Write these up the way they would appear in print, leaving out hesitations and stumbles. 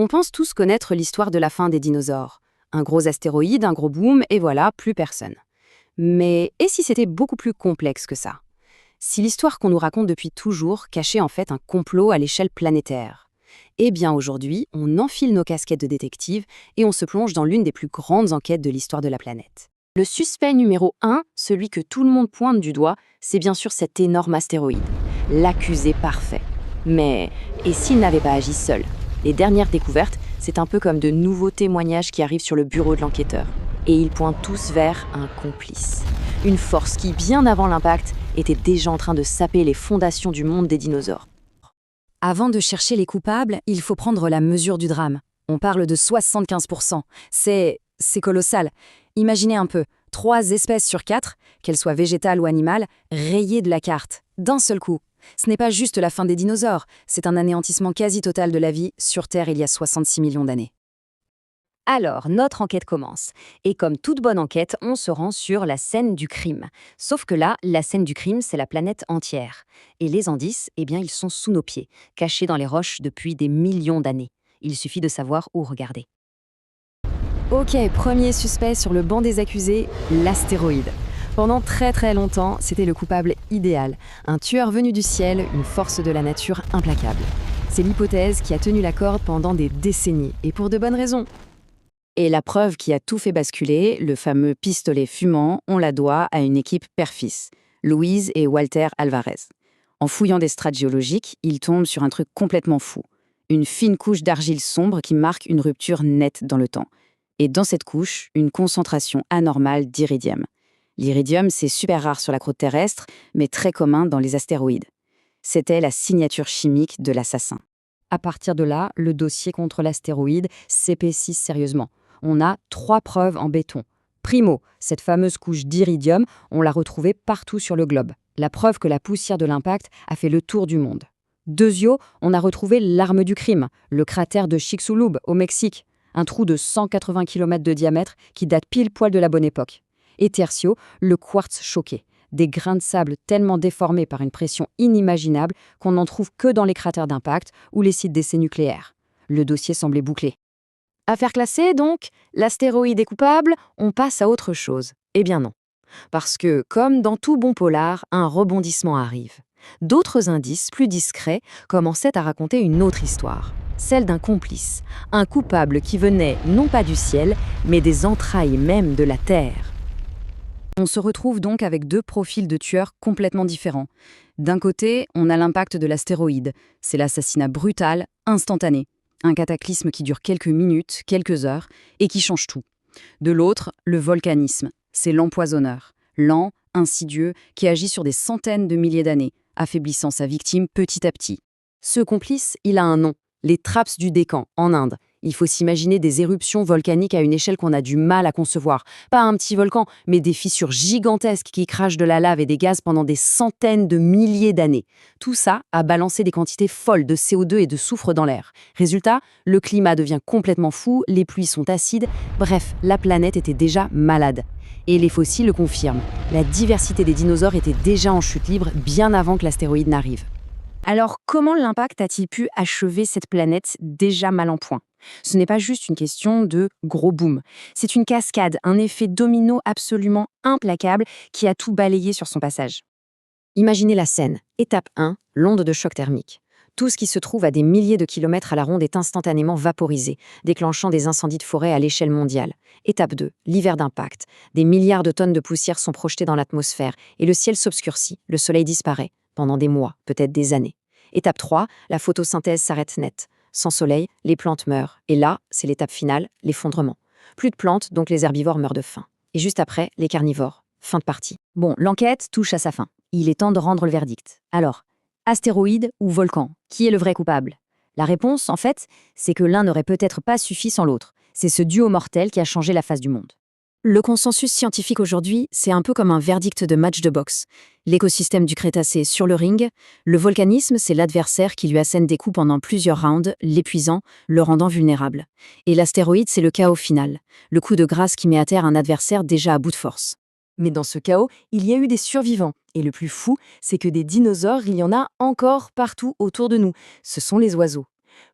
On pense tous connaître l'histoire de la fin des dinosaures. Un gros astéroïde, un gros boom, et voilà, plus personne. Mais et si c'était beaucoup plus complexe que ça? Si l'histoire qu'on nous raconte depuis toujours cachait en fait un complot à l'échelle planétaire? Eh bien aujourd'hui, on enfile nos casquettes de détective et on se plonge dans l'une des plus grandes enquêtes de l'histoire de la planète. Le suspect numéro 1, celui que tout le monde pointe du doigt, c'est bien sûr cet énorme astéroïde. L'accusé parfait. Mais et s'il n'avait pas agi seul? Les dernières découvertes, c'est un peu comme de nouveaux témoignages qui arrivent sur le bureau de l'enquêteur. Et ils pointent tous vers un complice. Une force qui, bien avant l'impact, était déjà en train de saper les fondations du monde des dinosaures. Avant de chercher les coupables, il faut prendre la mesure du drame. On parle de 75%. C'est colossal. Imaginez un peu, 3 espèces sur 4, qu'elles soient végétales ou animales, rayées de la carte, d'un seul coup. Ce n'est pas juste la fin des dinosaures, c'est un anéantissement quasi total de la vie sur Terre il y a 66 millions d'années. Alors, notre enquête commence. Et comme toute bonne enquête, on se rend sur la scène du crime. Sauf que là, la scène du crime, c'est la planète entière. Et les indices, eh bien, ils sont sous nos pieds, cachés dans les roches depuis des millions d'années. Il suffit de savoir où regarder. Ok, premier suspect sur le banc des accusés, l'astéroïde. Pendant très longtemps, c'était le coupable idéal. Un tueur venu du ciel, une force de la nature implacable. C'est l'hypothèse qui a tenu la corde pendant des décennies, et pour de bonnes raisons. Et la preuve qui a tout fait basculer, le fameux pistolet fumant, on la doit à une équipe père-fils, Louise et Walter Alvarez. En fouillant des strates géologiques, ils tombent sur un truc complètement fou. Une fine couche d'argile sombre qui marque une rupture nette dans le temps. Et dans cette couche, une concentration anormale d'iridium. L'iridium, c'est super rare sur la croûte terrestre, mais très commun dans les astéroïdes. C'était la signature chimique de l'assassin. À partir de là, le dossier contre l'astéroïde s'épaissit sérieusement. On a 3 preuves en béton. Primo, cette fameuse couche d'iridium, on l'a retrouvée partout sur le globe. La preuve que la poussière de l'impact a fait le tour du monde. Deuxio, on a retrouvé l'arme du crime, le cratère de Chicxulub au Mexique. Un trou de 180 km de diamètre qui date pile poil de la bonne époque. Et tertio, le quartz choqué. Des grains de sable tellement déformés par une pression inimaginable qu'on n'en trouve que dans les cratères d'impact ou les sites d'essais nucléaires. Le dossier semblait bouclé. Affaire classée, donc, l'astéroïde est coupable, on passe à autre chose. Eh bien non. Parce que, comme dans tout bon polar, un rebondissement arrive. D'autres indices, plus discrets, commençaient à raconter une autre histoire. Celle d'un complice, un coupable qui venait non pas du ciel, mais des entrailles même de la Terre. On se retrouve donc avec 2 profils de tueurs complètement différents. D'un côté, on a l'impact de l'astéroïde. C'est l'assassinat brutal, instantané. Un cataclysme qui dure quelques minutes, quelques heures, et qui change tout. De l'autre, le volcanisme. C'est l'empoisonneur. Lent, insidieux, qui agit sur des centaines de milliers d'années, affaiblissant sa victime petit à petit. Ce complice, il a un nom. Les Traps du Décan, en Inde. Il faut s'imaginer des éruptions volcaniques à une échelle qu'on a du mal à concevoir. Pas un petit volcan, mais des fissures gigantesques qui crachent de la lave et des gaz pendant des centaines de milliers d'années. Tout ça a balancé des quantités folles de CO2 et de soufre dans l'air. Résultat, le climat devient complètement fou, les pluies sont acides. Bref, la planète était déjà malade. Et les fossiles le confirment. La diversité des dinosaures était déjà en chute libre bien avant que l'astéroïde n'arrive. Alors, comment l'impact a-t-il pu achever cette planète déjà mal en point? Ce n'est pas juste une question de gros boom. C'est une cascade, un effet domino absolument implacable qui a tout balayé sur son passage. Imaginez la scène. Étape 1, l'onde de choc thermique. Tout ce qui se trouve à des milliers de kilomètres à la ronde est instantanément vaporisé, déclenchant des incendies de forêt à l'échelle mondiale. Étape 2, l'hiver d'impact. Des milliards de tonnes de poussière sont projetées dans l'atmosphère et le ciel s'obscurcit, le soleil disparaît. Pendant des mois, peut-être des années. Étape 3, la photosynthèse s'arrête net. Sans soleil, les plantes meurent. Et là, c'est l'étape finale, l'effondrement. Plus de plantes, donc les herbivores meurent de faim. Et juste après, les carnivores. Fin de partie. Bon, l'enquête touche à sa fin. Il est temps de rendre le verdict. Alors, astéroïde ou volcan, qui est le vrai coupable? La réponse, en fait, c'est que l'un n'aurait peut-être pas suffi sans l'autre. C'est ce duo mortel qui a changé la face du monde. Le consensus scientifique aujourd'hui, c'est un peu comme un verdict de match de boxe. L'écosystème du Crétacé sur le ring, le volcanisme, c'est l'adversaire qui lui assène des coups pendant plusieurs rounds, l'épuisant, le rendant vulnérable. Et l'astéroïde, c'est le chaos final, le coup de grâce qui met à terre un adversaire déjà à bout de force. Mais dans ce chaos, il y a eu des survivants. Et le plus fou, c'est que des dinosaures, il y en a encore partout autour de nous. Ce sont les oiseaux.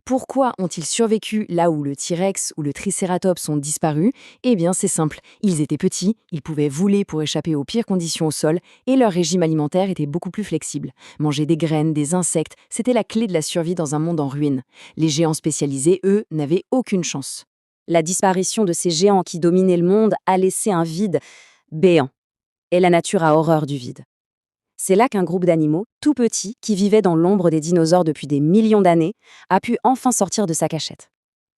Pourquoi ont-ils survécu là où le T-Rex ou le Triceratops ont disparu? Eh bien, c'est simple. Ils étaient petits, ils pouvaient voler pour échapper aux pires conditions au sol, et leur régime alimentaire était beaucoup plus flexible. Manger des graines, des insectes, c'était la clé de la survie dans un monde en ruine. Les géants spécialisés, eux, n'avaient aucune chance. La disparition de ces géants qui dominaient le monde a laissé un vide béant. Et la nature a horreur du vide. C'est là qu'un groupe d'animaux, tout petits, qui vivaient dans l'ombre des dinosaures depuis des millions d'années, a pu enfin sortir de sa cachette.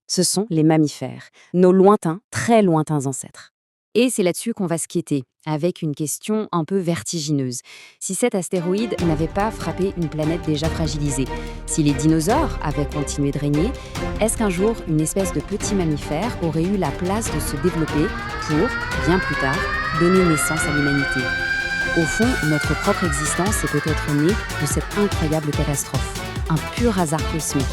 Ce sont les mammifères, nos lointains, très lointains ancêtres. Et c'est là-dessus qu'on va se quitter, avec une question un peu vertigineuse. Si cet astéroïde n'avait pas frappé une planète déjà fragilisée, si les dinosaures avaient continué de régner, est-ce qu'un jour, une espèce de petit mammifère aurait eu la place de se développer pour, bien plus tard, donner naissance à l'humanité? Au fond, notre propre existence est peut-être née de cette incroyable catastrophe, un pur hasard cosmique.